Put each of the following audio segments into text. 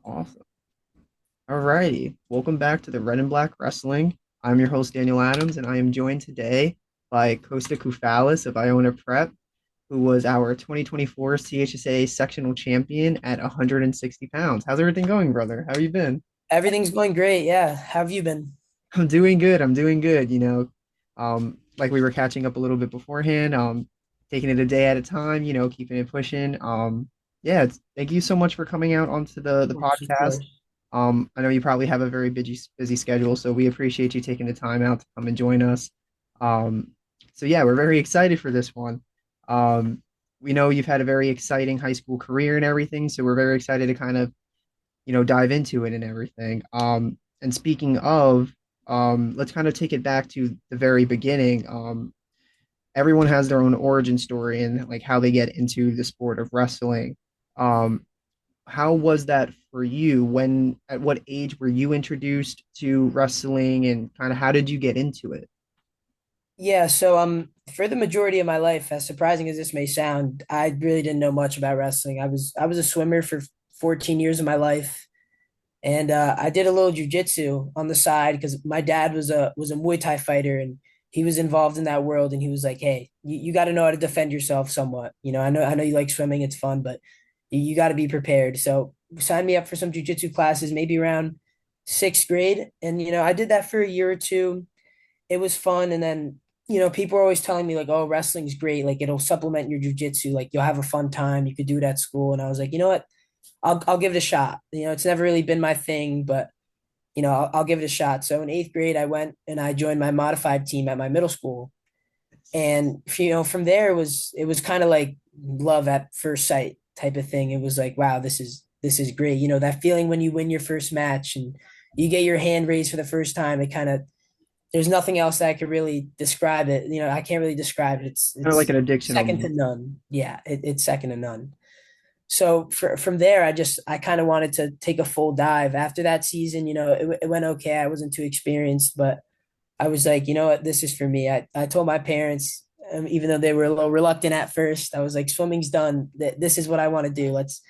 Awesome. Alrighty. Welcome back to the Red and Black Wrestling. I'm your host, Daniel Adams, and I am joined today by Kosta Koufalis of Iona Prep, who was our 2024 CHSAA Sectional Champion at 160 pounds. How's everything going, brother? How have you been? Everything's going great. Yeah. How have you been? I'm doing good. I'm doing good. Like we were catching up a little bit beforehand, taking it a day at a time, keeping it pushing. Yeah, thank you so much for coming out onto the Of course, of podcast. course. I know you probably have a very busy schedule, so we appreciate you taking the time out to come and join us. Um, so yeah, we're very excited for this one. Um, we know you've had a very exciting high school career and everything, so we're very excited to kind of dive into it and everything. And speaking of, let's kind of take it back to the very beginning. Everyone has their own origin story and like how they get into the sport of wrestling. Um, how was that for you? At what age were you introduced to wrestling and kind of how did you get into it? Yeah, so for the majority of my life, as surprising as this may sound, I really didn't know much about wrestling. I was a swimmer for 14 years of my life, and I did a little jujitsu on the side because my dad was a Muay Thai fighter, and he was involved in that world, and he was like, "Hey, you got to know how to defend yourself somewhat. I know you like swimming, it's fun, but you got to be prepared." So signed me up for some jujitsu classes, maybe around sixth grade, and I did that for a year or two. It was fun, and then people are always telling me like, "Oh, wrestling's great. Like it'll supplement your jujitsu. Like you'll have a fun time. You could do it at school." And I was like, you know what? I'll give it a shot. It's never really been my thing, but I'll give it a shot. So in eighth grade, I went and I joined my modified team at my middle school, and from there it was kind of like love at first sight type of thing. It was like, wow, this is great. That feeling when you win your first match and you get your hand raised for the first time. It kind of there's nothing else that I could really describe it. I can't really describe it. It's Kind of like it's an addiction second to almost. none. Yeah, it's second to none. So from there, I kind of wanted to take a full dive. After that season, it went okay. I wasn't too experienced, but I was like, you know what, this is for me. I told my parents, even though they were a little reluctant at first, I was like, swimming's done. This is what I want to do. Let's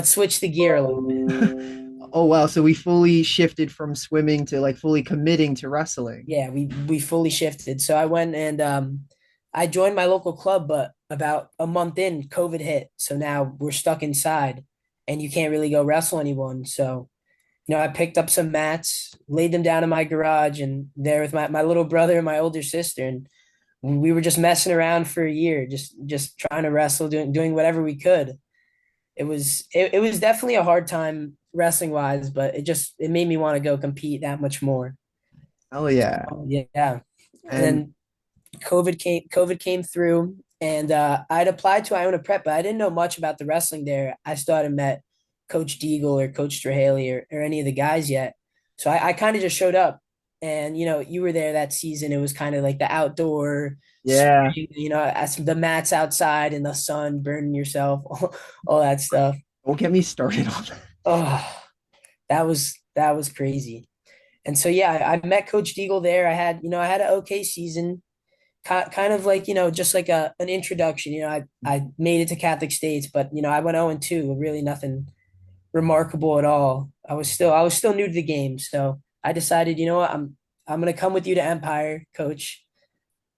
switch the gear a little bit. Oh wow, so we fully shifted from swimming to like fully committing to wrestling. Yeah, we fully shifted. So I went and I joined my local club, but about a month in, COVID hit. So now we're stuck inside and you can't really go wrestle anyone. So, I picked up some mats, laid them down in my garage and there with my little brother and my older sister. And we were just messing around for a year, just trying to wrestle, doing whatever we could. It was definitely a hard time wrestling wise, but it made me want to go compete that much more. Oh yeah. Yeah. And And then COVID came through and I'd applied to Iona Prep, but I didn't know much about the wrestling there. I still hadn't met Coach Deagle or Coach Strahaley or any of the guys yet. So I kind of just showed up and you were there that season. It was kind of like the outdoor yeah, spring, as the mats outside in the sun, burning yourself, all that stuff. don't get me started on that. Oh, that was crazy. And so yeah, I met Coach Deagle there. I had an okay season, kind of like just like an introduction. I made it to Catholic States, but I went 0 and 2, really nothing remarkable at all. I was still new to the game, so I decided, what, I'm gonna come with you to Empire, Coach,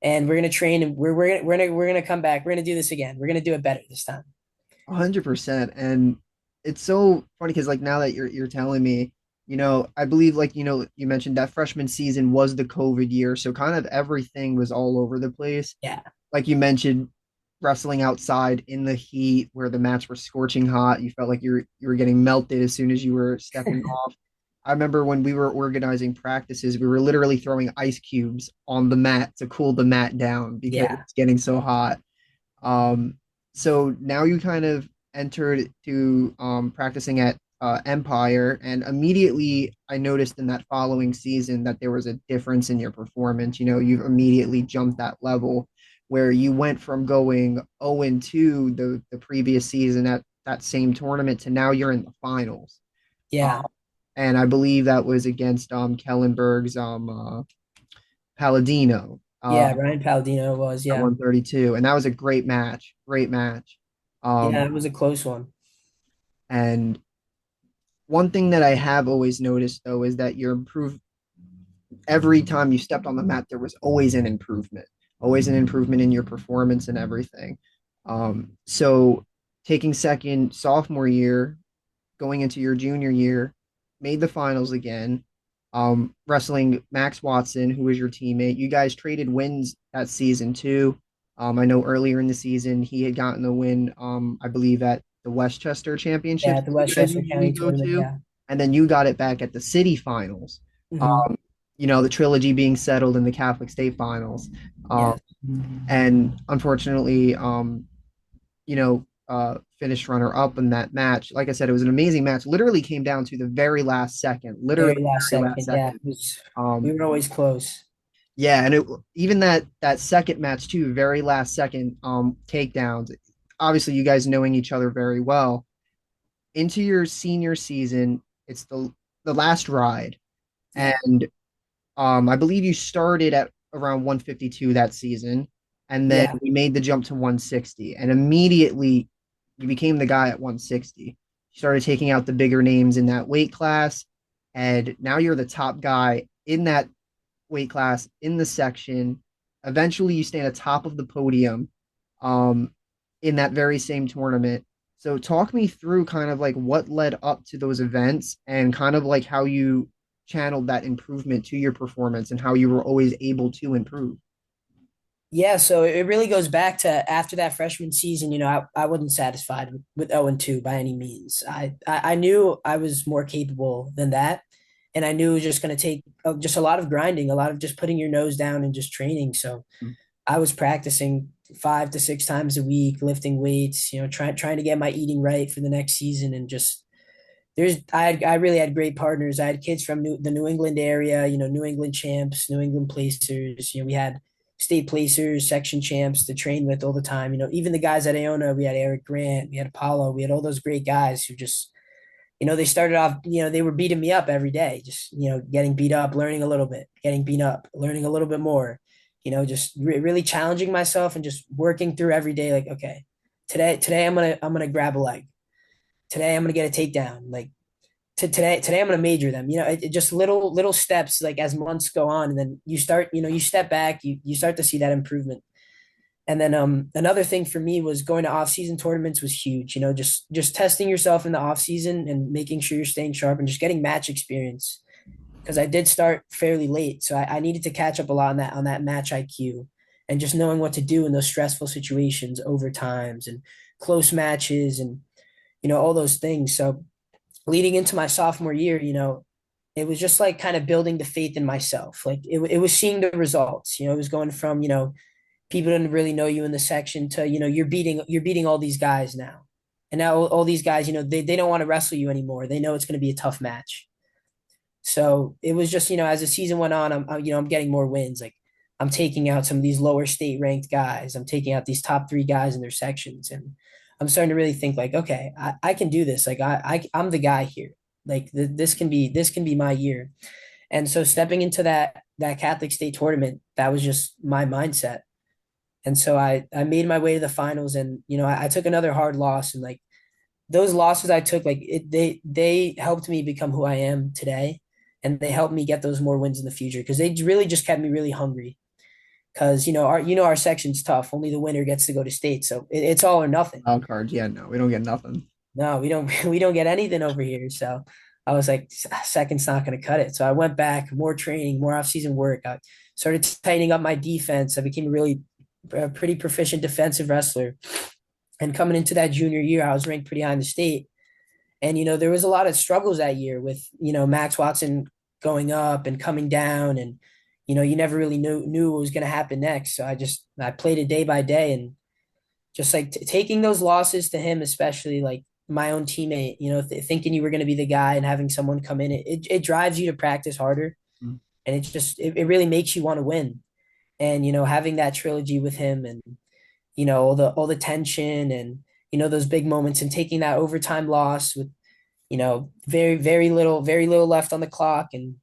and we're gonna train, and we're gonna come back. We're gonna do this again. We're gonna do it better this time. 100%. And it's so funny because like now that you're telling me, I believe like you mentioned that freshman season was the COVID year, so kind of everything was all over the place. Yeah, Like you mentioned, wrestling outside in the heat where the mats were scorching hot. You felt like you were getting melted as soon as you were stepping off. I remember when we were organizing practices, we were literally throwing ice cubes on the mat to cool the mat down because yeah, it's getting so hot. Um, so now you kind of entered to practicing at Empire, and immediately I noticed in that following season that there was a difference in your performance. You've immediately jumped that level where you went from going 0 and 2 the previous season at that same tournament to now you're in the finals. yeah, And I believe that was against Kellenberg's Palladino. yeah. Ryan Palladino was, At yeah, 132, and that was a great match, great match. yeah. Um, It was a close one. and One thing that I have always noticed though is that you're improved every time you stepped on the mat. There was always an improvement in your performance and everything. So taking second sophomore year, going into your junior year, made the finals again. Wrestling Max Watson, who was your teammate. You guys traded wins that season too. I know earlier in the season he had gotten a win, I believe at the Westchester Yeah, Championships at the that you guys Westchester usually County go tournament. to, Yeah. and then you got it back at the city finals. Hmm. Um, the trilogy being settled in the Catholic State finals. Um, Yes. and unfortunately, finished runner up in that match. Like I said, it was an amazing match. Literally came down to the very last second. Literally Very last very last second. Yeah. second. We Um, were always close. yeah, and even that second match too, very last second takedowns. Obviously, you guys knowing each other very well. Into your senior season, it's the last ride, Yeah. and I believe you started at around 152 that season, and then Yeah. we made the jump to 160, and immediately you became the guy at 160. You started taking out the bigger names in that weight class, and now you're the top guy in that weight class in the section. Eventually, you stand atop of the podium um, in that very same tournament. So, talk me through kind of like what led up to those events and kind of like how you channeled that improvement to your performance and how you were always able to improve. Yeah, so it really goes back to after that freshman season, I wasn't satisfied with 0-2 by any means. I knew I was more capable than that. And I knew it was just going to take just a lot of grinding, a lot of just putting your nose down and just training. So I was practicing 5 to 6 times a week, lifting weights, trying to get my eating right for the next season. And just I really had great partners. I had kids from the New England area, New England champs, New England placers. We had state placers, section champs to train with all the time. Even the guys at Iona, we had Eric Grant, we had Apollo, we had all those great guys who just, they started off, they were beating me up every day, just, getting beat up, learning a little bit, getting beat up, learning a little bit more, just really challenging myself and just working through every day. Like, okay, today I'm gonna grab a leg. Today I'm gonna get a takedown. Like today I'm gonna major them. It just little steps like as months go on, and then you step back, you start to see that improvement. And then another thing for me was going to off-season tournaments was huge. Just testing yourself in the off-season and making sure you're staying sharp and just getting match experience. Because I did start fairly late, so I needed to catch up a lot on that match IQ and just knowing what to do in those stressful situations, overtimes and close matches and all those things. So leading into my sophomore year, it was just like kind of building the faith in myself. Like it was seeing the results. It was going from people didn't really know you in the section to you're beating all these guys now, and now all these guys they don't want to wrestle you anymore. They know it's going to be a tough match. So it was just as the season went on, I'm getting more wins. Like I'm taking out some of these lower state ranked guys. I'm taking out these top three guys in their sections, and I'm starting to really think like, okay, I can do this. Like I'm the guy here. Like this can be my year. And so stepping into that Catholic State tournament, that was just my mindset. And so I made my way to the finals, and I took another hard loss, and like those losses I took, like they helped me become who I am today, and they helped me get those more wins in the future because they really just kept me really hungry. Because our section's tough. Only the winner gets to go to state, so it's all or nothing. Wild cards, yeah, no, we don't get nothing. No, we don't we don't get anything over here. So I was like, second's not going to cut it. So I went back, more training, more off-season work. I started tightening up my defense. I became a pretty proficient defensive wrestler. And coming into that junior year, I was ranked pretty high in the state. And there was a lot of struggles that year with Max Watson going up and coming down, and you never really knew what was going to happen next. So I played it day by day, and just like taking those losses to him, especially like my own teammate, thinking you were going to be the guy and having someone come in, it drives you to practice harder, Mm. and it really makes you want to win. And having that trilogy with him, and all the tension, and those big moments, and taking that overtime loss with very little left on the clock, and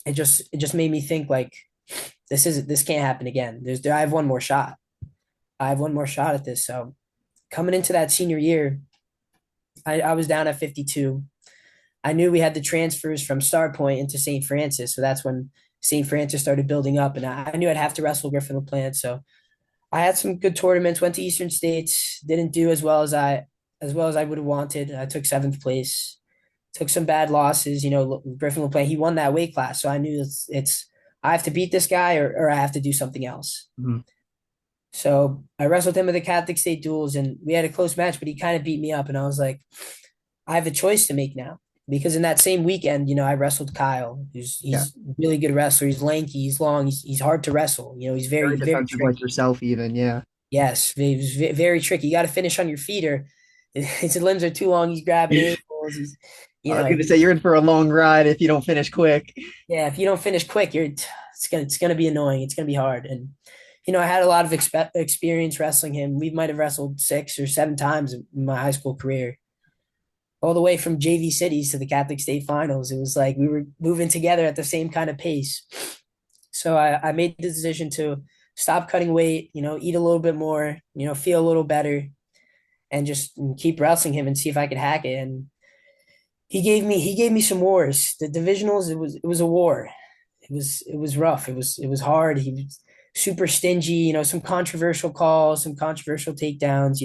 it just made me think like this can't happen again. I have one more shot. I have one more shot at this. So coming into that senior year, I was down at 52. I knew we had the transfers from Star Point into St. Francis. So that's when St. Francis started building up. And I knew I'd have to wrestle Griffin LaPlante. So I had some good tournaments, went to Eastern States, didn't do as well as I would have wanted. I took seventh place, took some bad losses. Griffin LaPlante, he won that weight class. So I knew it's I have to beat this guy or I have to do something else. Mhm. So I wrestled him at the Catholic State duels and we had a close match, but he kind of beat me up. And I was like, I have a choice to make now. Because in that same weekend, I wrestled Kyle, who's Yeah. he's a really good wrestler. He's lanky, he's long, he's hard to wrestle. He's very, Very very defensive like tricky. yourself even. Yeah. Yes, he's very tricky. You got to finish on your feet or his limbs are too long. He's grabbing ankles. He's, you I was know, gonna say you're in for a long ride if you don't finish quick. yeah, if you don't finish quick, it's gonna be annoying. It's gonna be hard. And I had a lot of experience wrestling him. We might have wrestled 6 or 7 times in my high school career, all the way from JV cities to the Catholic State Finals. It was like we were moving together at the same kind of pace. So I made the decision to stop cutting weight. Eat a little bit more. Feel a little better, and just keep wrestling him and see if I could hack it. And he gave me some wars. The divisionals, it was a war. It was rough. It was hard. He was super stingy. Some controversial calls, some controversial takedowns.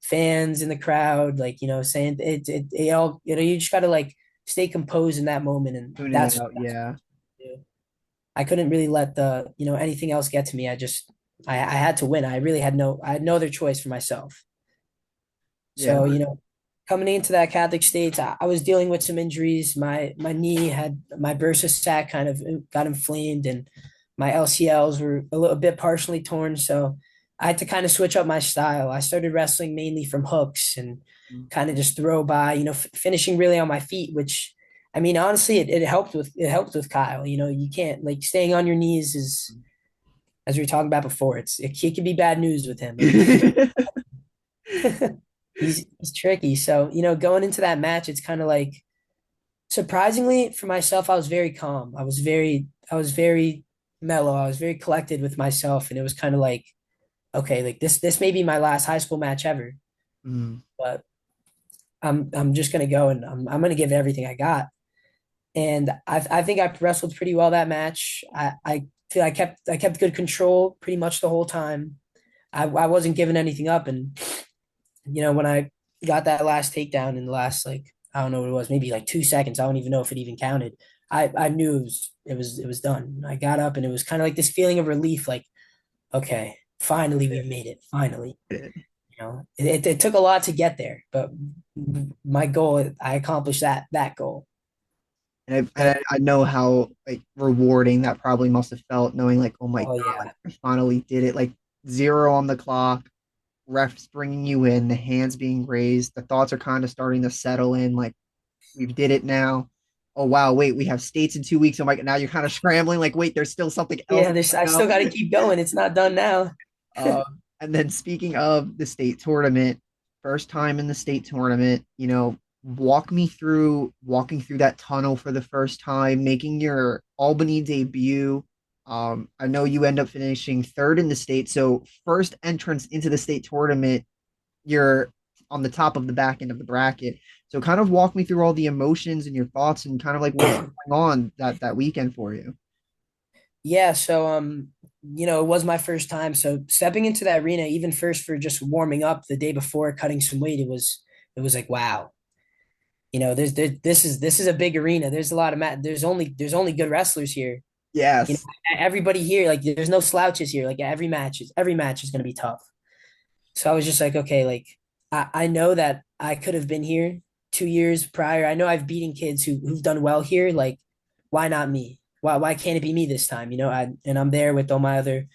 Fans in the crowd, like saying it all. You just got to like stay composed in that moment, and Tuning it out. that's Yeah. what I do. I couldn't really let the anything else get to me. I had to win. I had no other choice for myself. Yeah. So, coming into that Catholic States, I was dealing with some injuries. My knee had my bursa sac kind of got inflamed, and my LCLs were a little bit partially torn. So I had to kind of switch up my style. I started wrestling mainly from hooks and kind of just throw by, finishing really on my feet, which I mean, honestly, it helped with Kyle. You can't like staying on your knees is as we were talking about before. It can be bad news with him. Like he's tricky. So, going into that match, it's kind of like surprisingly for myself, I was very calm. I was very mellow. I was very collected with myself. And it was kind of like, okay, like this may be my last high school match ever, Mm. but I'm just gonna go and I'm gonna give everything I got. And I think I wrestled pretty well that match. I feel I kept good control pretty much the whole time. I wasn't giving anything up. And when I got that last takedown in the last, like, I don't know what it was, maybe like 2 seconds. I don't even know if it even counted. I knew it was done. I got up and it was kind of like this feeling of relief, like, okay, finally we've made it. Finally. It took a lot to get there, but my goal, I accomplished that goal. And But I know how like rewarding that probably must have felt knowing like, oh my oh God, like yeah. I finally did it. Like 0 on the clock, refs bringing you in, the hands being raised, the thoughts are kind of starting to settle in. Like we did it now. Oh wow, wait, we have states in 2 weeks. Oh my God, now you're kind of scrambling. Like wait, there's still something else Yeah, I coming still up. got to keep going. It's not done now. And then speaking of the state tournament, first time in the state tournament, walking through that tunnel for the first time, making your Albany debut. I know you end up finishing third in the state, so first entrance into the state tournament, you're on the top of the back end of the bracket. So kind of walk me through all the emotions and your thoughts and kind of like what was going on that weekend for you. Yeah, so it was my first time. So stepping into that arena, even first for just warming up the day before, cutting some weight, it was like wow. This is a big arena. There's a lot of there's only good wrestlers here. You know, Yes. everybody here, like there's no slouches here. Like every match is gonna be tough. So I was just like, okay, like I know that I could have been here 2 years prior. I know I've beaten kids who've done well here. Like, why not me? Why can't it be me this time? And I'm there with all my other,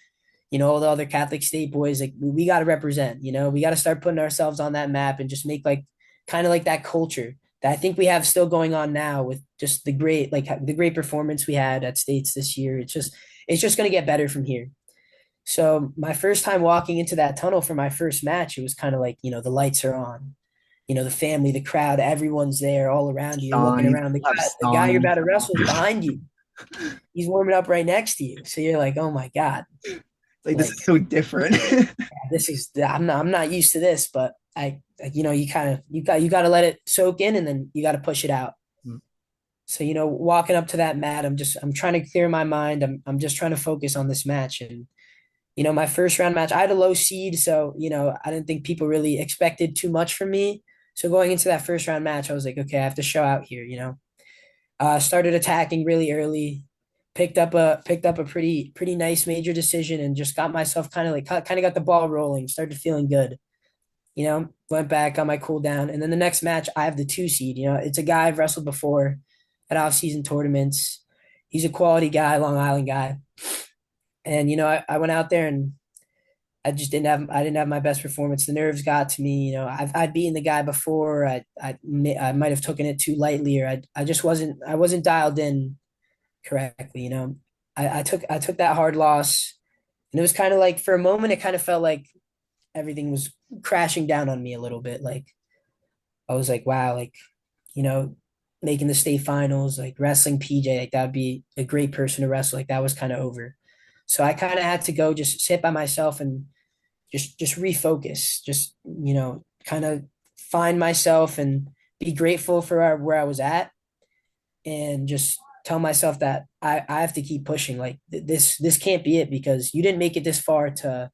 all the other Catholic State boys. Like we got to represent. We got to start putting ourselves on that map and just make like kind of like that culture that I think we have still going on now with just the great performance we had at states this year. It's just going to get better from here. So my first time walking into that tunnel for my first match, it was kind of like, the lights are on, the family, the crowd, everyone's there all around you. You're looking Signs, around. The have guy, the guy you're signs. about to wrestle is behind you. He's warming up right next to you. So you're like, oh my God, Like this like is so different. I'm not used to this, but you kind of you got to let it soak in and then you got to push it out. So, walking up to that mat, I'm trying to clear my mind. I'm just trying to focus on this match. And, my first round match, I had a low seed. So, I didn't think people really expected too much from me. So going into that first round match, I was like, okay, I have to show out here. Started attacking really early, picked up a pretty nice major decision and just got myself kind of got the ball rolling, started feeling good. Went back, got my cool down. And then the next match, I have the two seed. It's a guy I've wrestled before at off-season tournaments. He's a quality guy, Long Island guy. And I went out there and I didn't have my best performance. The nerves got to me. I'd beaten the guy before. I might have taken it too lightly, or I wasn't dialed in correctly. I took that hard loss, and it was kind of like for a moment it kind of felt like everything was crashing down on me a little bit. Like I was like, wow, like you know, making the state finals, like wrestling PJ, like that would be a great person to wrestle. Like that was kind of over. So I kind of had to go just sit by myself and just refocus, just kind of find myself and be grateful for where I was at, and just tell myself that I have to keep pushing. Like this can't be it because you didn't make it this far to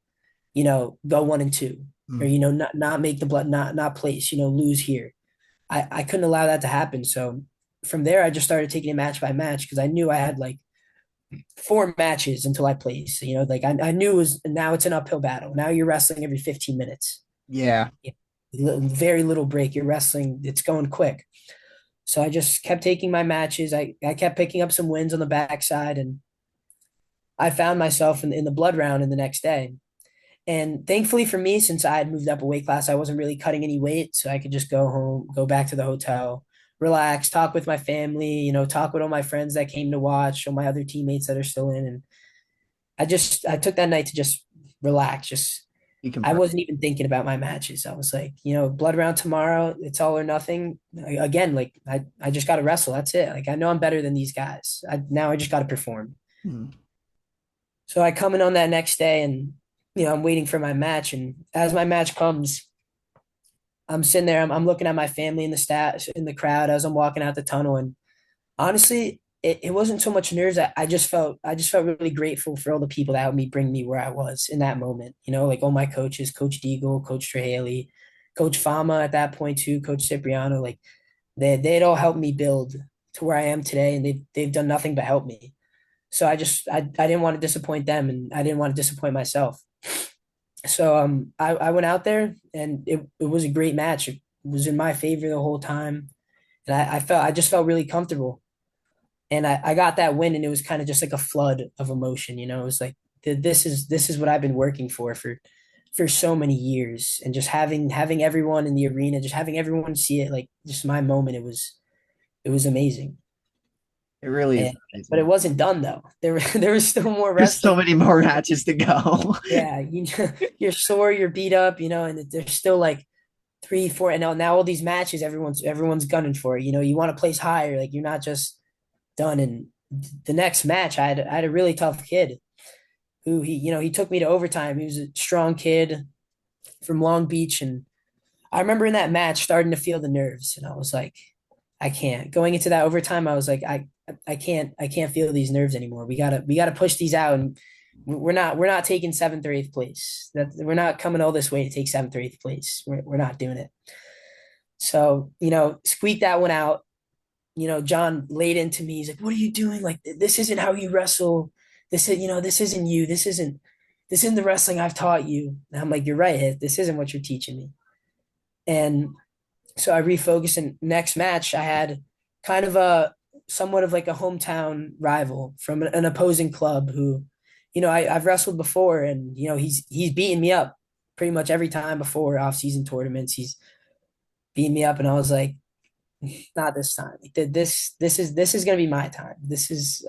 go 1-2, or Mm. not make the blood, not place, lose here. I couldn't allow that to happen. So from there, I just started taking it match by match because I knew I had like 4 matches until I placed. Like I knew it was now it's an uphill battle. Now you're wrestling every 15 minutes. Yeah, Very little break. You're wrestling, it's going quick. So I just kept taking my matches. I kept picking up some wins on the backside, and I found myself in the blood round in the next day. And thankfully for me, since I had moved up a weight class, I wasn't really cutting any weight. So I could just go home, go back to the hotel, relax, talk with my family, talk with all my friends that came to watch, all my other teammates that are still in. And I took that night to just relax. Just I decompress. wasn't even thinking about my matches. I was like, blood round tomorrow, it's all or nothing. Again, like I just got to wrestle. That's it. Like I know I'm better than these guys. Now I just got to perform. Mm. So I come in on that next day, and I'm waiting for my match. And as my match comes, I'm sitting there. I'm looking at my family in the crowd as I'm walking out the tunnel. And honestly, it wasn't so much nerves. I just felt really grateful for all the people that helped me bring me where I was in that moment. Like all my coaches, Coach Deagle, Coach Trahaley, Coach Fama at that point too, Coach Cipriano. Like they'd all helped me build to where I am today, and they've done nothing but help me. So I didn't want to disappoint them, and I didn't want to disappoint myself. So I went out there, and it was a great match. It was in my favor the whole time. And I just felt really comfortable. And I got that win, and it was kind of just like a flood of emotion. It was like this is what I've been working for so many years. And just having everyone in the arena, just having everyone see it, like just my moment, it was amazing. It really is And but it amazing. wasn't done though. There was still more There's so wrestling. many more matches to go. Yeah, you're sore, you're beat up, and there's still like 3, 4, and now all these matches, everyone's gunning for it. You want to place higher, like you're not just done. And the next match, I had a really tough kid who he took me to overtime. He was a strong kid from Long Beach, and I remember in that match starting to feel the nerves, and I was like, I can't. Going into that overtime, I was like, I can't feel these nerves anymore. We gotta push these out, and we're not taking seventh or eighth place. That we're not coming all this way to take seventh or eighth place. We're not doing it. So squeak that one out. John laid into me. He's like, "What are you doing? Like this isn't how you wrestle. This isn't you. This isn't the wrestling I've taught you." And I'm like, "You're right. This isn't what you're teaching me." And so I refocused. And next match, I had kind of a somewhat of like a hometown rival from an opposing club who, I've wrestled before, and he's beaten me up pretty much every time before off-season tournaments. He's beaten me up, and I was like, not this time. Like, this is gonna be my time. This is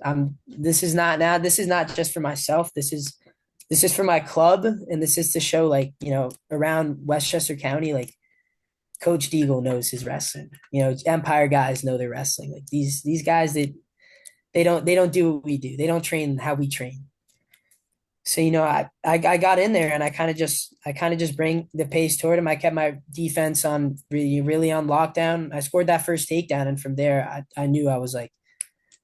not just for myself. This is for my club, and this is to show, like, around Westchester County, like Coach Deagle knows his wrestling. Empire guys know their wrestling. Like these guys, they don't do what we do. They don't train how we train. So I got in there, and I kind of just bring the pace toward him. I kept my defense on really on lockdown. I scored that first takedown, and from there I knew I was like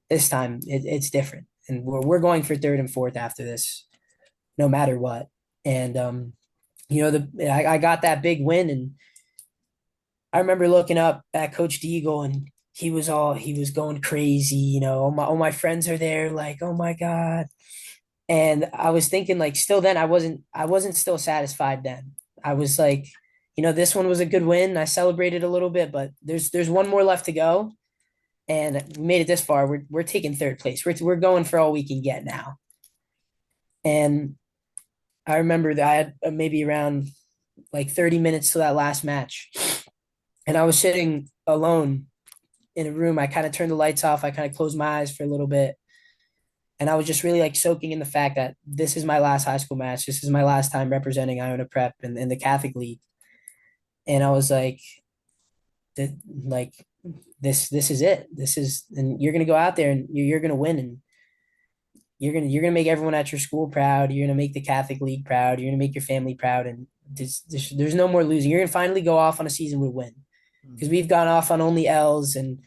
this time it's different, and we're going for third and fourth after this, no matter what. And I got that big win, and I remember looking up at Coach Deagle, and he was going crazy. All my friends are there, like, oh my God. And I was thinking, like, still then I wasn't still satisfied then. I was like, this one was a good win. I celebrated a little bit, but there's one more left to go. And we made it this far. We're taking third place. We're going for all we can get now. And I remember that I had maybe around like 30 minutes to that last match. And I was sitting alone in a room. I kind of turned the lights off. I kind of closed my eyes for a little bit. And I was just really like soaking in the fact that this is my last high school match. This is my last time representing Iona Prep in the Catholic League. And I was that like this is it. And you're gonna go out there and you're gonna win, and you're gonna make everyone at your school proud. You're gonna make the Catholic League proud. You're gonna make your family proud, and there's no more losing. You're gonna finally go off on a season with win, Mm. because we've gone off on only L's, and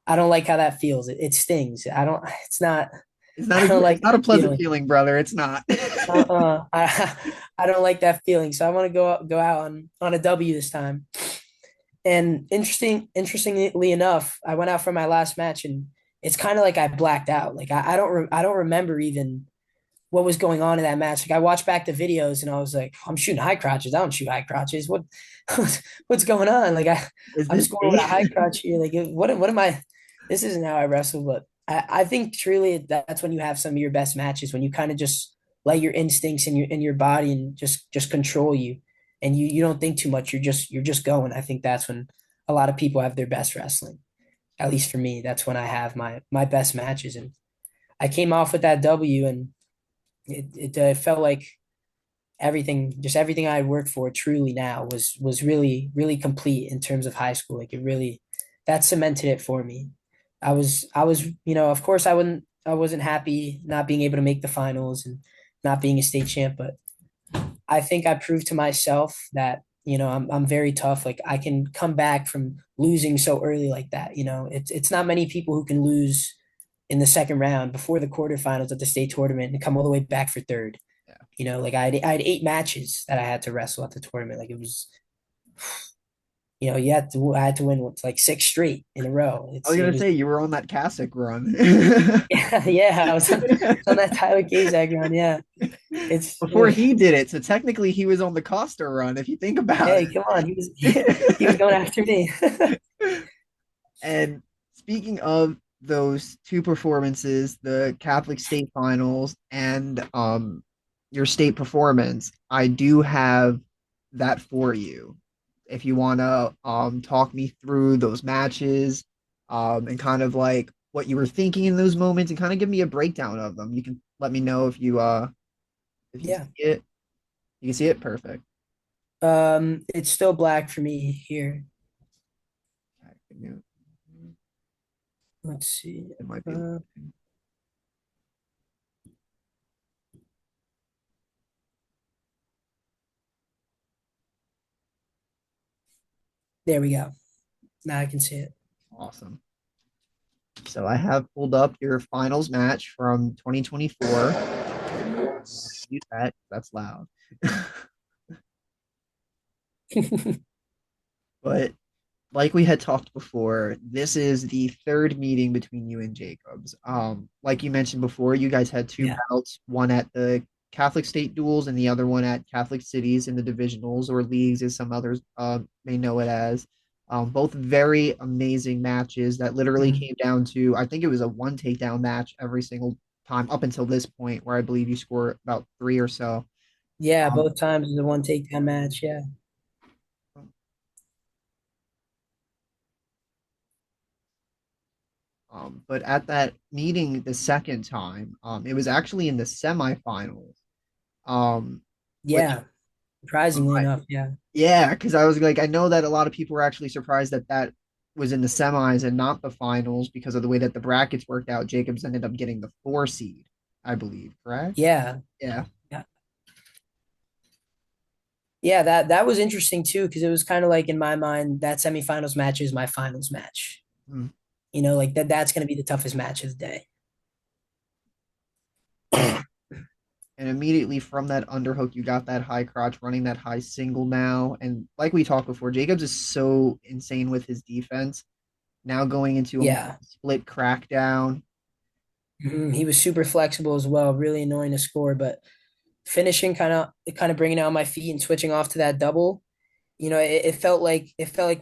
I don't like how that feels. It stings. I don't. It's not. I don't It's like not a that pleasant feeling. feeling, brother. It's not. I don't like that feeling. So I want to go out on a W this time. And interestingly enough, I went out for my last match, and it's kind of like I blacked out. Like I don't remember even what was going on in that match. Like I watched back the videos, and I was like, I'm shooting high crotches. I don't shoot high crotches. What's going on? Like Is I'm this scoring with a me? high crotch here. Like what am I? This isn't how I wrestle. But I think truly that's when you have some of your best matches, when you kind of just let your instincts and your body and just control you, and you don't think too much. You're just going. I think that's when a lot of people have their best wrestling. At least for me, that's when I have my best matches. And I came off with that W, and it felt like everything I had worked for truly now was really really complete in terms of high school. Like it really, that cemented it for me. I was of course I wasn't happy not being able to make the finals and not being a state champ, but I think I proved to myself that I'm very tough. Like I can come back from losing so early like that. It's not many people who can lose in the second round before the quarterfinals at the state tournament and come all the way back for third. Yeah. Like I had 8 matches that I had to wrestle at the tournament. Like it was, I had to win like 6 straight in a row. I was It gonna was say you were on that Kasich run. yeah, I was on that Tyler Kazak run. Yeah, it's Before he did it, so technically he was on the Costa run, if you think about hey, come on, he was it. going after me. And speaking of those two performances, the Catholic state finals and your state performance, I do have that for you. If you want to talk me through those matches and kind of like what you were thinking in those moments and kind of give me a breakdown of them. You can let me know if you Yeah, see it. You can see it perfect. it's still black for me here. Okay, Let's see. it might be. Uh, there we go. Now I can see it. Awesome. So I have pulled up your finals match from 2024. Use that. That's loud. But like we had talked before, this is the third meeting between you and Jacobs. Like you mentioned before, you guys had two Yeah. bouts, one at the Catholic State duels and the other one at Catholic Cities in the divisionals or leagues, as some others may know it as. Both very amazing matches that literally Mhm. came down to, I think it was a one takedown match every single time up until this point, where I believe you score about three or so. Yeah, Um, both times is a one takedown match. Yeah. but at that meeting the second time, it was actually in the semifinals. Which Yeah. Surprisingly enough. Yeah. yeah, because I was like, I know that a lot of people were actually surprised that that was in the semis and not the finals because of the way that the brackets worked out. Jacobs ended up getting the 4 seed, I believe, correct? Yeah. Yeah. Yeah. Yeah, that was interesting too, because it was kind of like in my mind that semifinals match is my finals match. Hmm. like that's going to be the toughest match of the day. And immediately from that underhook, you got that high crotch running that high single now. And like we talked before, Jacobs is so insane with his defense. Now going into a more Yeah. split crackdown. He was super flexible as well, really annoying to score, but finishing kind of bringing it on my feet and switching off to that double. It felt like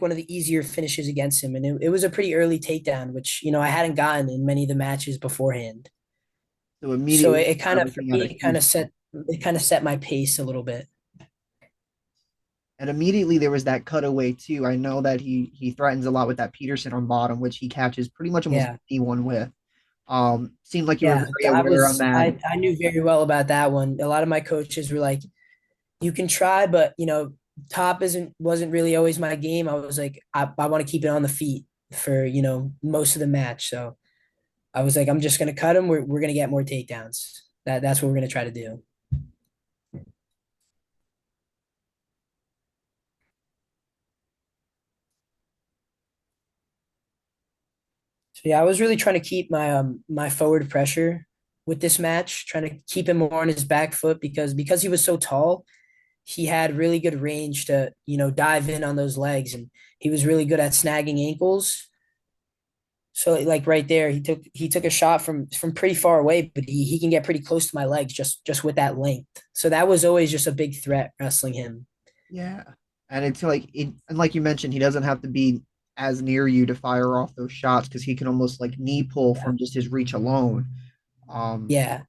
one of the easier finishes against him, and it was a pretty early takedown, which I hadn't gotten in many of the matches beforehand. So So immediately it kind you're of for looking at me a huge it kind of set my pace a little bit. and immediately there was that cutaway too. I know that he threatens a lot with that Peterson on bottom, which he catches pretty much almost Yeah, anyone with. Seemed like you were yeah. very aware on that. I knew very well about that one. A lot of my coaches were like, "You can try, but top wasn't really always my game." I was like, I want to keep it on the feet for most of the match. So I was like, I'm just gonna cut him. We're gonna get more takedowns. That's what we're gonna try to do. So yeah, I was really trying to keep my forward pressure with this match, trying to keep him more on his back foot because he was so tall, he had really good range to dive in on those legs, and he was really good at snagging ankles. So like right there, he took a shot from pretty far away, but he can get pretty close to my legs just with that length. So that was always just a big threat wrestling him. Yeah. And it's like and like you mentioned, he doesn't have to be as near you to fire off those shots because he can almost like knee pull Yeah. from just his reach alone. Um, Yeah.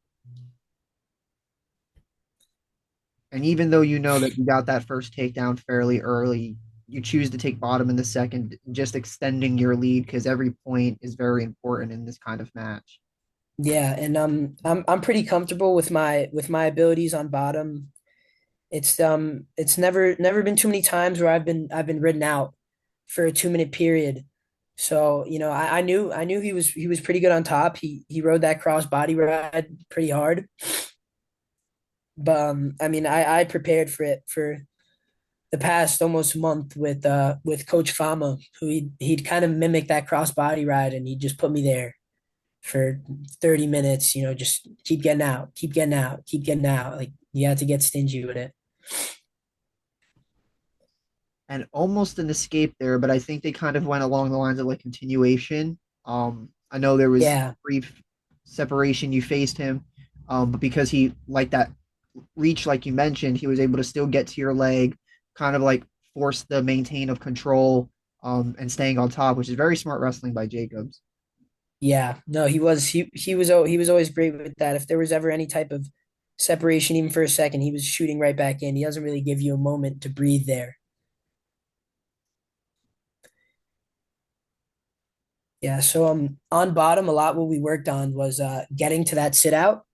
and even though you know that you got that first takedown fairly early, you choose to take bottom in the second, just extending your lead because every point is very important in this kind of match. Yeah, and I'm pretty comfortable with my abilities on bottom. It's never been too many times where I've been ridden out for a 2 minute period. So, I knew he was pretty good on top. He rode that cross body ride pretty hard. But I mean I prepared for it for the past almost month with Coach Fama, who he'd kind of mimic that cross body ride and he'd just put me there for 30 minutes, just keep getting out, keep getting out, keep getting out. Like you have to get stingy with it. And almost an escape there, but I think they kind of went along the lines of like continuation. I know there was Yeah. brief separation, you faced him, but because he like that reach, like you mentioned, he was able to still get to your leg, kind of like force the maintain of control, and staying on top, which is very smart wrestling by Jacobs. Yeah. No, he was always great with that. If there was ever any type of separation, even for a second, he was shooting right back in. He doesn't really give you a moment to breathe there. Yeah. So on bottom, a lot what we worked on was getting to that sit out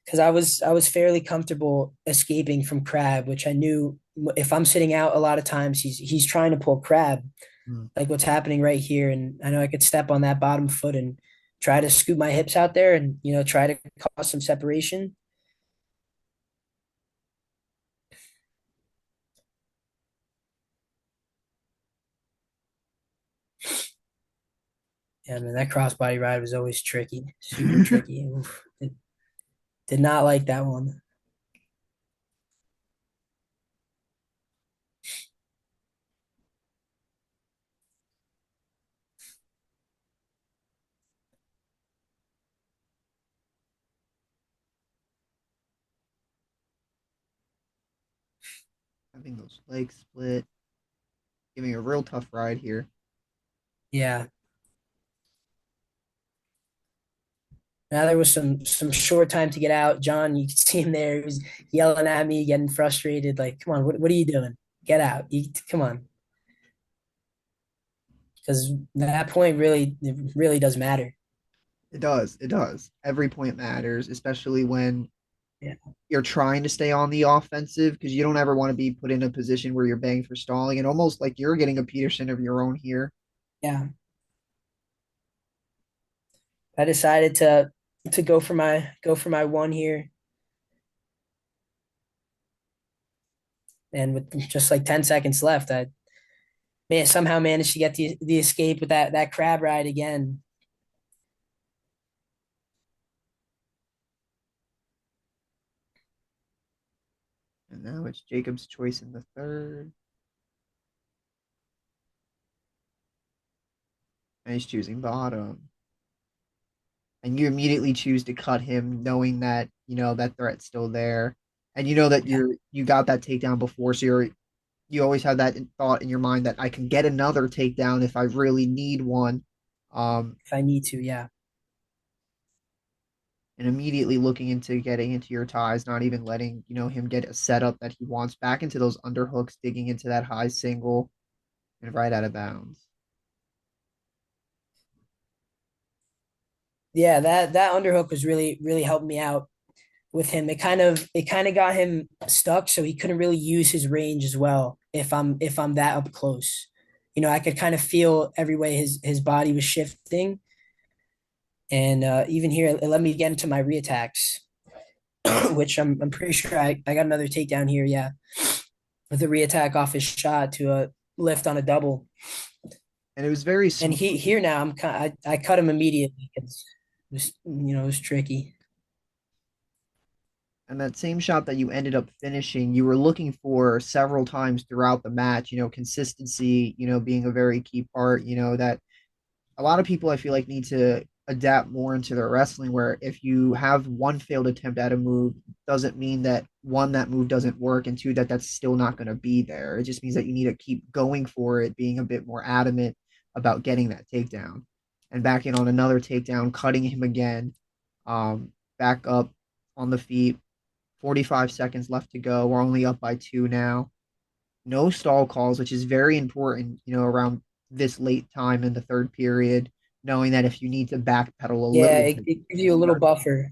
because I was fairly comfortable escaping from Crab, which I knew if I'm sitting out a lot of times he's trying to pull Crab, Mm. like what's happening right here, and I know I could step on that bottom foot and try to scoop my hips out there and try to cause some separation. Yeah, man, that crossbody ride was always tricky, super tricky. Oof. Did not like that one. Having those legs split, giving a real tough ride here. Yeah. Now there was some short time to get out. John, you could see him there. He was yelling at me, getting frustrated. Like, come on, what are you doing? Get out. Come on. Because that point it really does matter. It does. It does. Every point matters, especially when Yeah. you're trying to stay on the offensive because you don't ever want to be put in a position where you're banged for stalling and almost like you're getting a Peterson of your own here. Yeah. I decided to go for my one here. And with just like 10 seconds left, I man, somehow managed to get the escape with that crab ride again. And now it's Jacob's choice in the third. And he's choosing bottom. And you immediately choose to cut him, knowing that, that threat's still there. And you know that Yeah, you got that takedown before, so you always have that thought in your mind that I can get another takedown if I really need one. if I need to, yeah. And immediately looking into getting into your ties, not even letting, him get a setup that he wants back into those underhooks, digging into that high single and right out of bounds. Yeah, that underhook was really helped me out with him. It kind of got him stuck, so he couldn't really use his range as well. If I'm that up close, I could kind of feel every way his body was shifting, and even here, it let me get into my reattacks, which I'm pretty sure I got another takedown here. Yeah, with a reattack off his shot to a lift on a double, And it was very and smooth. he here now I cut him immediately because it was tricky. And that same shot that you ended up finishing, you were looking for several times throughout the match, consistency, being a very key part, that a lot of people I feel like need to adapt more into their wrestling where if you have one failed attempt at a move doesn't mean that one that move doesn't work and two that that's still not going to be there. It just means that you need to keep going for it, being a bit more adamant about getting that takedown and backing on another takedown, cutting him again, back up on the feet. 45 seconds left to go. We're only up by two now. No stall calls, which is very important, around this late time in the third period, knowing that if you need to backpedal a Yeah, little bit, it gives you a little buffer.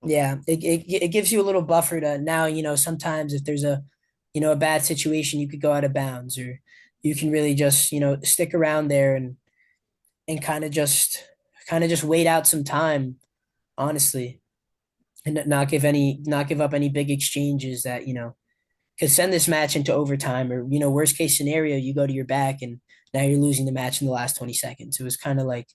Yeah, it gives you a little buffer to now, sometimes if there's a bad situation, you could go out of bounds or you can really just, stick around there and kind of just wait out some time, honestly, and not give up any big exchanges that, could send this match into overtime or, worst case scenario, you go to your back and now you're losing the match in the last 20 seconds. It was kind of like,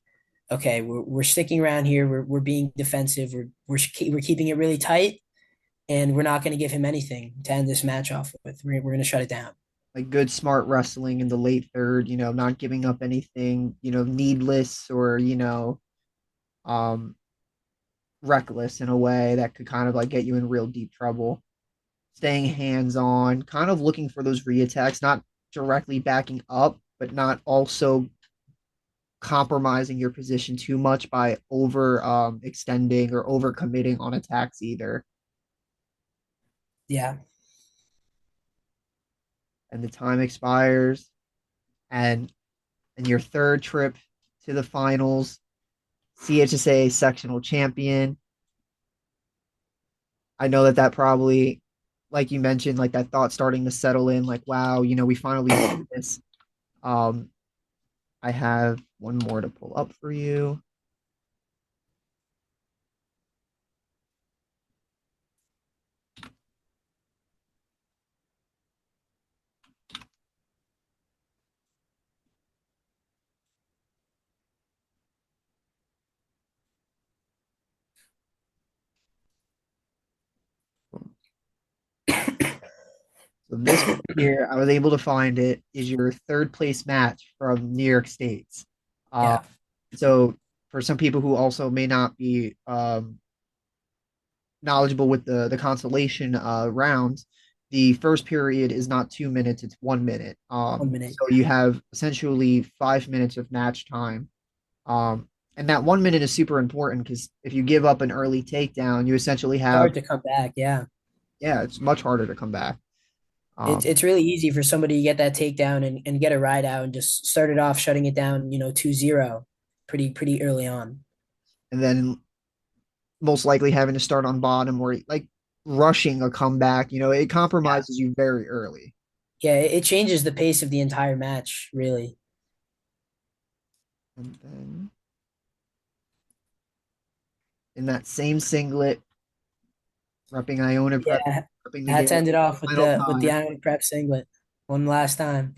okay, we're sticking around here. We're being defensive. We're keeping it really tight, and we're not going to give him anything to end this match off with. We're going to shut it down. like good smart wrestling in the late third, not giving up anything, needless or, um reckless in a way that could kind of like get you in real deep trouble. Staying hands on, kind of looking for those reattacks, not directly backing up, but not also compromising your position too much by over extending or over committing on attacks either. Yeah, And the time expires, and in your third trip to the finals, CHSAA Sectional Champion. I know that probably, like you mentioned, like that thought starting to settle in, like, wow, we finally did this. Um, I have one more to pull up for you. So this one here, I was able to find it, is your third place match from New York State's. Uh, yeah, so for some people who also may not be knowledgeable with the consolation rounds, the first period is not 2 minutes, it's 1 minute. 1 minute. So you have essentially 5 minutes of match time. And that 1 minute is super important because if you give up an early takedown, you essentially It's have, hard to come back. Yeah, yeah, it's much harder to come back. it's really easy for somebody to get that takedown and get a ride out and just start it off shutting it down, 2-0 pretty early on. And then most likely having to start on bottom or like rushing a comeback, it Yeah, compromises you very early. yeah, it changes the pace of the entire match, really. And then in that same singlet, repping Iona Prep, Yeah, repping I the had to game end it off with final the time. Iona Prep singlet one last time.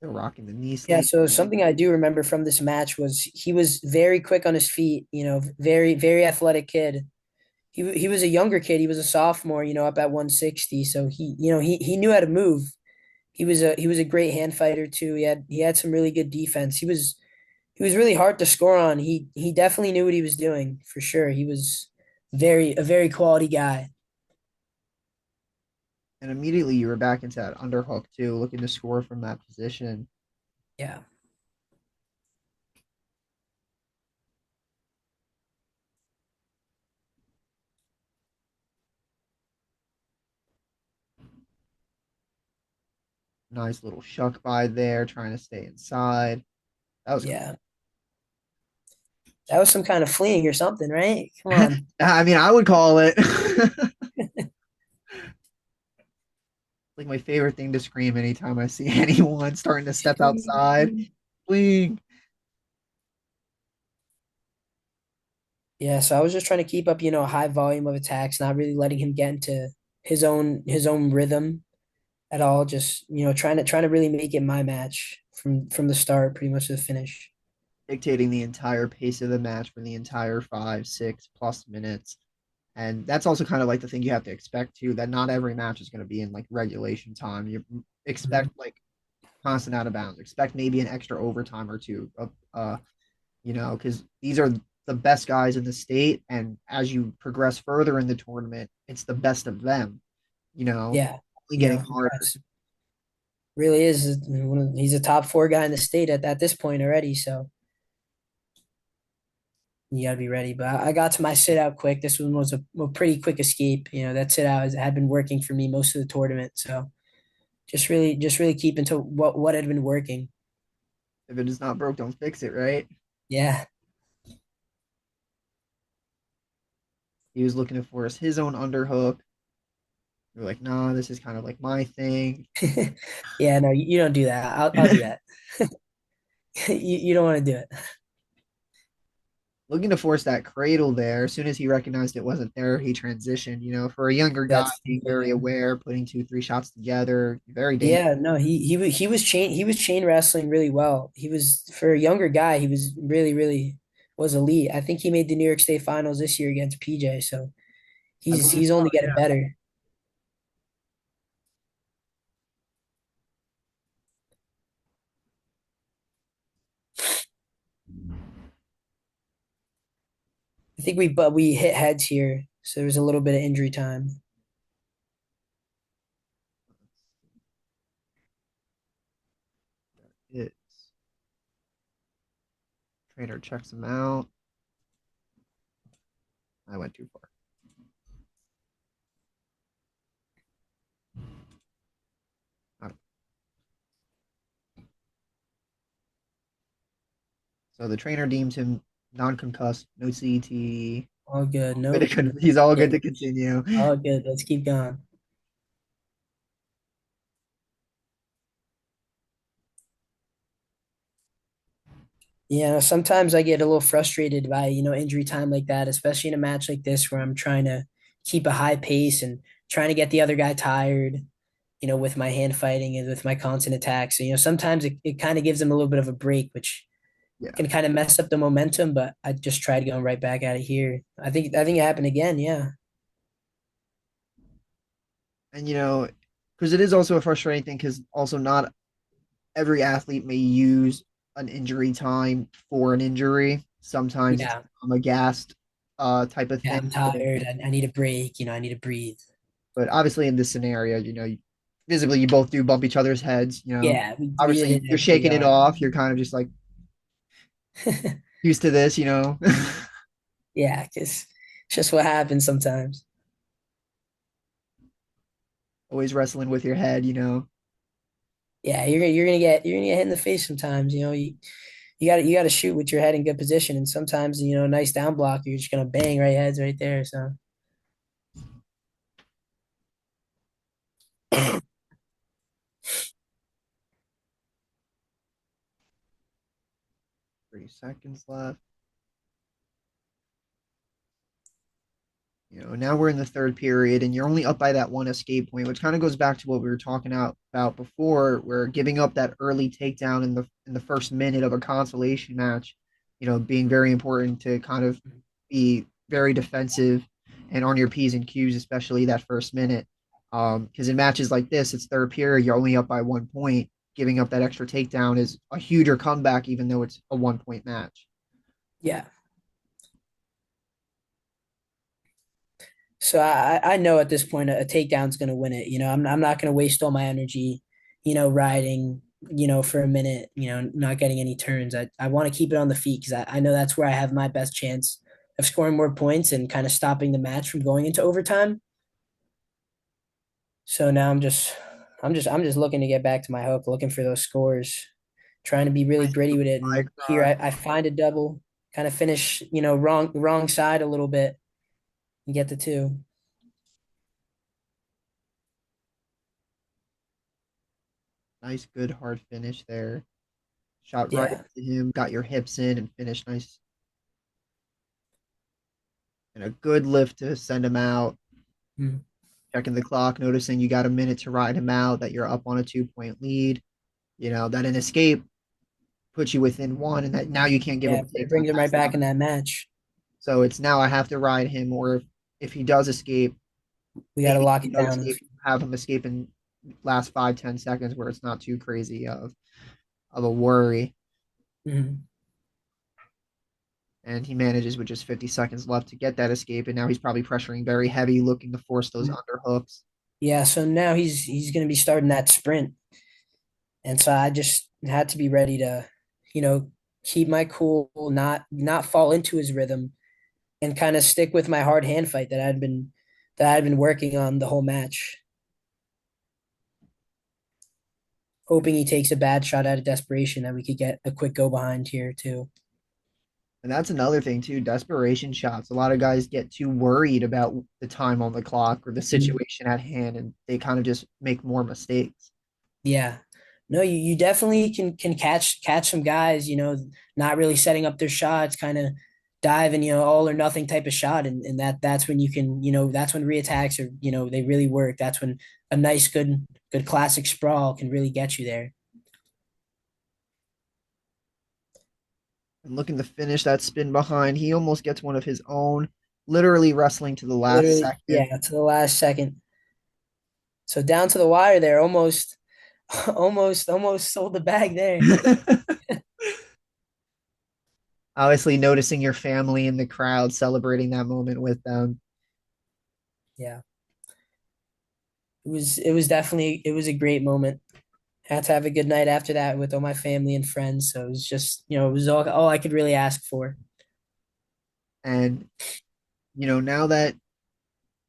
They're rocking the knee Yeah, sleeve. so something I do remember from this match was he was very quick on his feet, very, very athletic kid. He was a younger kid. He was a sophomore, up at 160. So he knew how to move. He was a great hand fighter too. He had some really good defense. He was really hard to score on. He definitely knew what he was doing for sure. He was a very quality guy. And immediately you were back into that underhook too, looking to score from that position. Yeah. Nice little shuck by there, trying to stay inside. That was clean. Yeah. That was some kind of fleeing or something, right? Come on. I mean, I would call it like my favorite thing to scream anytime I see anyone starting to step outside. Fleeing. Yeah, so I was just trying to keep up, a high volume of attacks, not really letting him get into his own rhythm at all. Just, trying to really make it my match from the start, pretty much to the finish. Dictating the entire pace of the match for the entire 5, 6 plus minutes. And that's also kind of like the thing you have to expect too, that not every match is going to be in like regulation time. You expect Mhm. like constant out of bounds. Expect maybe an extra overtime or two of because these are the best guys in the state, and as you progress further in the tournament, it's the best of them, Yeah, only getting harder. that's really is he's a top four guy in the state at this point already, so you gotta be ready. But I got to my sit out quick. This one was a pretty quick escape. That sit out had been working for me most of the tournament, so just really keep into what had been working. If it is not broke, don't fix it, right? Yeah. He was looking to force his own underhook. You're like, nah, this is kind of like my thing. Yeah, no, you don't do that. I'll do that. You don't want to do it. Looking to force that cradle there. As soon as he recognized it wasn't there, he transitioned. For a younger guy, That's being very aware, putting 2, 3 shots together, very dangerous. Yeah, no, he was chain wrestling really well. He was for a younger guy, he was really was elite. I think he made the New York State Finals this year against PJ, so I he's believe he's so, only getting yeah. better. I think we hit heads here, so there was a little bit of injury time. It's trainer checks him out. I went too far. So the trainer deems him non-concussed, no CT. All good. Good Nope. to No he's all good to damage. continue. All good. Let's keep going. Yeah, sometimes I get a little frustrated by, injury time like that, especially in a match like this where I'm trying to keep a high pace and trying to get the other guy tired, with my hand fighting and with my constant attacks. So, sometimes it kind of gives them a little bit of a break, which Yeah, can kind of mess up the momentum, but I just tried going right back at it here. I think it happened again. Yeah. and because it is also a frustrating thing because also not every athlete may use an injury time for an injury. Sometimes it's Yeah. a gassed type of Yeah. thing. I'm tired. I need a break. I need to breathe. But obviously, in this scenario, visibly you both do bump each other's heads. Yeah. We did Obviously hit you're it pretty shaking it hard. off. You're kind of just like used to this. Yeah. Because it's just what happens sometimes. Always wrestling with your head. Yeah. You're gonna get hit in the face sometimes. You got to shoot with your head in good position, and sometimes a nice down block, you're just gonna bang right heads right there. So 30 seconds left. Now we're in the third period and you're only up by that one escape point, which kind of goes back to what we were talking about before, where giving up that early takedown in the first minute of a consolation match, being very important to kind of be very defensive and on your P's and Q's, especially that first minute. Because in matches like this, it's third period, you're only up by 1 point. Giving up that extra takedown is a huger comeback, even though it's a 1 point match. Yeah. So I know at this point a takedown's going to win it. I'm not going to waste all my energy, riding, for a minute, not getting any turns. I want to keep it on the feet because I know that's where I have my best chance of scoring more points and kind of stopping the match from going into overtime. So now I'm just looking to get back to my hook, looking for those scores, trying to be really Nice gritty with it. fly And here across. I find a double, kind of finish, wrong side a little bit and get the two. Nice, good, hard finish there. Shot right Yeah. into him, got your hips in, and finished nice. And a good lift to send him out. Mm. Checking the clock, noticing you got a minute to ride him out, that you're up on a 2 point lead. That an escape puts you within one, and that now you can't give Yeah, up a it takedown brings him right fast back enough. in that match. So it's now I have to ride him, or if he does escape, We got to maybe if lock he it does down. escape, have him escape in last 5-10 seconds where it's not too crazy of a worry. Mhm. And he manages with just 50 seconds left to get that escape. And now he's probably pressuring very heavy, looking to force those underhooks. Yeah, so now he's going to be starting that sprint, and so I just had to be ready to, you know, keep my cool, not fall into his rhythm, and kind of stick with my hard hand fight that I'd been working on the whole match, hoping he takes a bad shot out of desperation that we could get a quick go behind here too. And that's another thing too, desperation shots. A lot of guys get too worried about the time on the clock or the Mhm. situation at hand, and they kind of just make more mistakes. Yeah. No, you definitely can catch some guys, not really setting up their shots, kind of diving, all or nothing type of shot. And that's when you can, that's when reattacks are, they really work. That's when a nice, good classic sprawl can really get you there. And looking to finish that spin behind, he almost gets one of his own, literally wrestling to the last Literally, second. yeah, to the last second. So down to the wire there, almost, almost sold the bag there. Obviously, noticing your family in the crowd, celebrating that moment with them. Yeah. It was a great moment. Had to have a good night after that with all my family and friends. So it was just, it was all I could really ask for. And, now that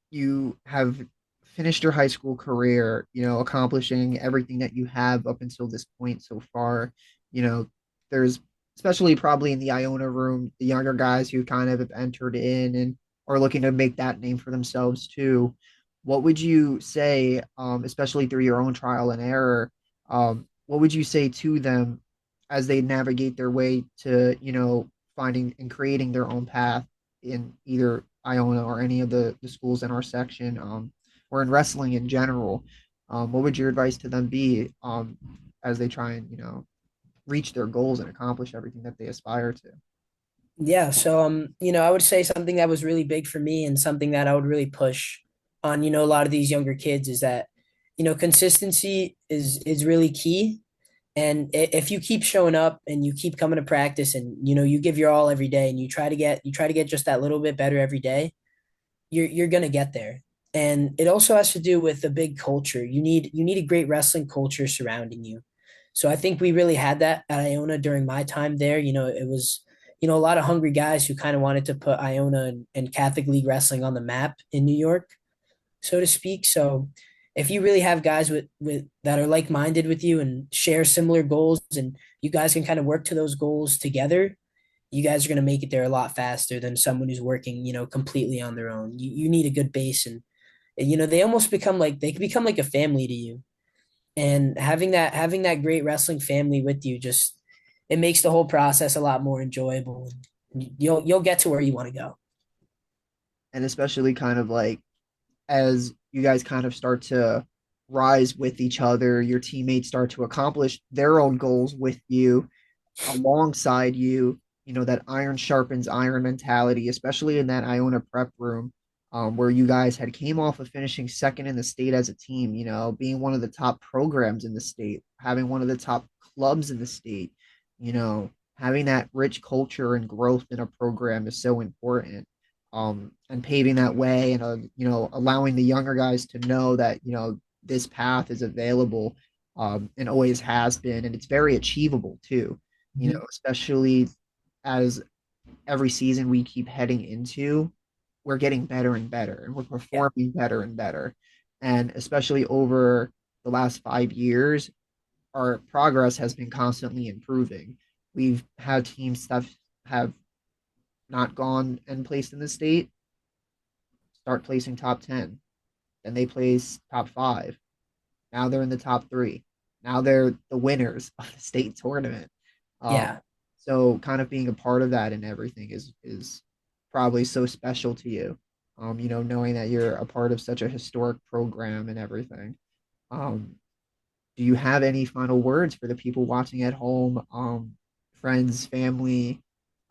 you have finished your high school career, accomplishing everything that you have up until this point so far, there's especially probably in the Iona room, the younger guys who kind of have entered in and are looking to make that name for themselves too. What would you say, especially through your own trial and error, what would you say to them as they navigate their way to, finding and creating their own path in either Iona or any of the schools in our section, or in wrestling in general? What would your advice to them be, as they try and, reach their goals and accomplish everything that they aspire to? Yeah. So, I would say something that was really big for me and something that I would really push on, a lot of these younger kids is that, consistency is really key. And if you keep showing up and you keep coming to practice and, you give your all every day and you try to get just that little bit better every day, you're gonna get there. And it also has to do with a big culture. You need a great wrestling culture surrounding you. So I think we really had that at Iona during my time there. It was, a lot of hungry guys who kind of wanted to put Iona and Catholic League wrestling on the map in New York, so to speak. So if you really have guys with that are like-minded with you and share similar goals and you guys can kind of work to those goals together, you guys are going to make it there a lot faster than someone who's working, completely on their own. You need a good base and they can become like a family to you. And having that great wrestling family with you just it makes the whole process a lot more enjoyable. You'll get to where you want to go. and especially kind of like as you guys kind of start to rise with each other, your teammates start to accomplish their own goals with you, alongside you, that iron sharpens iron mentality, especially in that Iona Prep room, where you guys had came off of finishing second in the state as a team, being one of the top programs in the state, having one of the top clubs in the state, having that rich culture and growth in a program is so important. And paving that way and, allowing the younger guys to know that, this path is available, and always has been, and it's very achievable too, Mhm. especially as every season we keep heading into, we're getting better and better and we're Yeah. performing better and better. And especially over the last 5 years, our progress has been constantly improving. We've had teams that have not gone and placed in the state start placing top 10. Then they place top five. Now they're in the top three. Now they're the winners of the state tournament. Um, Yeah. so kind of being a part of that and everything is probably so special to you. Knowing that you're a part of such a historic program and everything. Um, do you have any final words for the people watching at home, friends, family,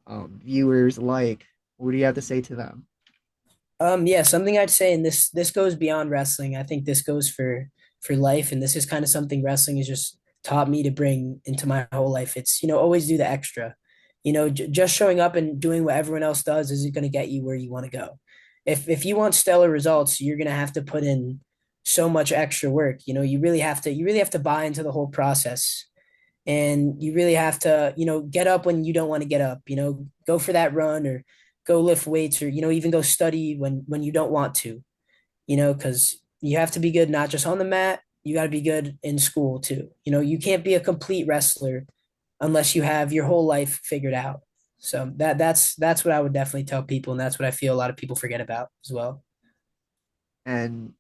viewers alike? What do you have to say to them? Yeah, something I'd say, and this goes beyond wrestling. I think this goes for life, and this is kind of something wrestling has just taught me to bring into my whole life. It's, always do the extra. Just showing up and doing what everyone else does isn't going to get you where you want to go. If you want stellar results, you're going to have to put in so much extra work. You really have to buy into the whole process. And you really have to, get up when you don't want to get up, go for that run or go lift weights or, even go study when you don't want to, because you have to be good not just on the mat, you got to be good in school too. You can't be a complete wrestler unless you have your whole life figured out. So that's what I would definitely tell people, and that's what I feel a lot of people forget about as well. And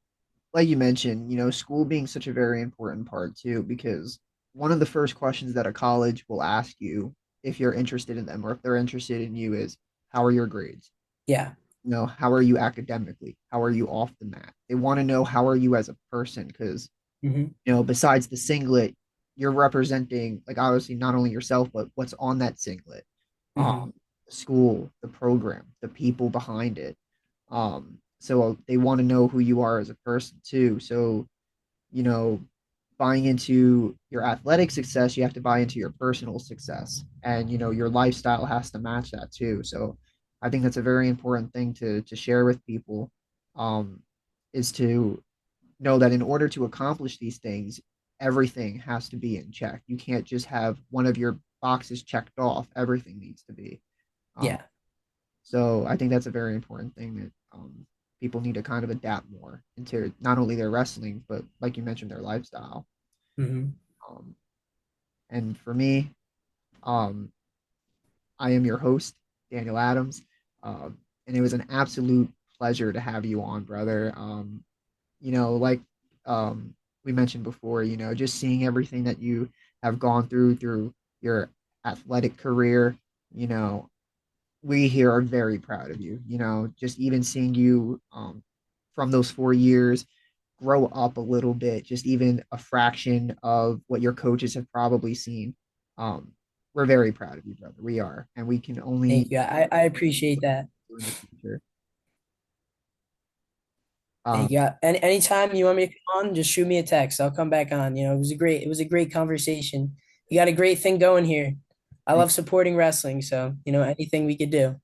like you mentioned, school being such a very important part too, because one of the first questions that a college will ask you if you're interested in them or if they're interested in you is, how are your grades? Yeah. How are you academically? How are you off the mat? They want to know, how are you as a person? Because, Hmm. besides the singlet, you're representing, like, obviously not only yourself, but what's on that singlet. Hmm. Um, the school, the program, the people behind it. So they want to know who you are as a person too. So, you know, buying into your athletic success, you have to buy into your personal success. And, your lifestyle has to match that too. So I think that's a very important thing to share with people, um, is to know that in order to accomplish these things, everything has to be in check. You can't just have one of your boxes checked off. Everything needs to be. Um, Yeah. so I think that's a very important thing that, people need to kind of adapt more into not only their wrestling, but like you mentioned, their lifestyle. Hmm. Um, and for me, um, I am your host, Daniel Adams, and it was an absolute pleasure to have you on, brother. Like, um, we mentioned before, just seeing everything that you have gone through your athletic career, you know, we here are very proud of you. Just even seeing you, from those 4 years grow up a little bit, just even a fraction of what your coaches have probably seen. Um, we're very proud of you, brother. We are, and we can only Thank you. I appreciate that. do in the future. Thank Um, you. And anytime you want me to come on, just shoot me a text. I'll come back on. It was a great conversation. You got a great thing going here. I thank love supporting wrestling, so anything we could do.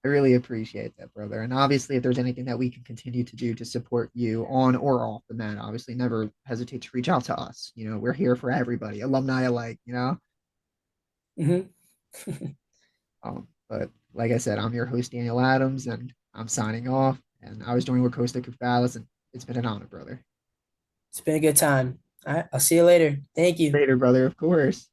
I really appreciate that, brother. And obviously, if there's anything that we can continue to do to support you on or off the mat, obviously, never hesitate to reach out to us. We're here for everybody, alumni alike. Hmm. But like I said, I'm your host, Daniel Adams, and I'm signing off. And I was joined with Kosta Koufalis, and it's been an honor, brother. It's been a good time. All right, I'll see you later. Thank you. Later, brother, of course.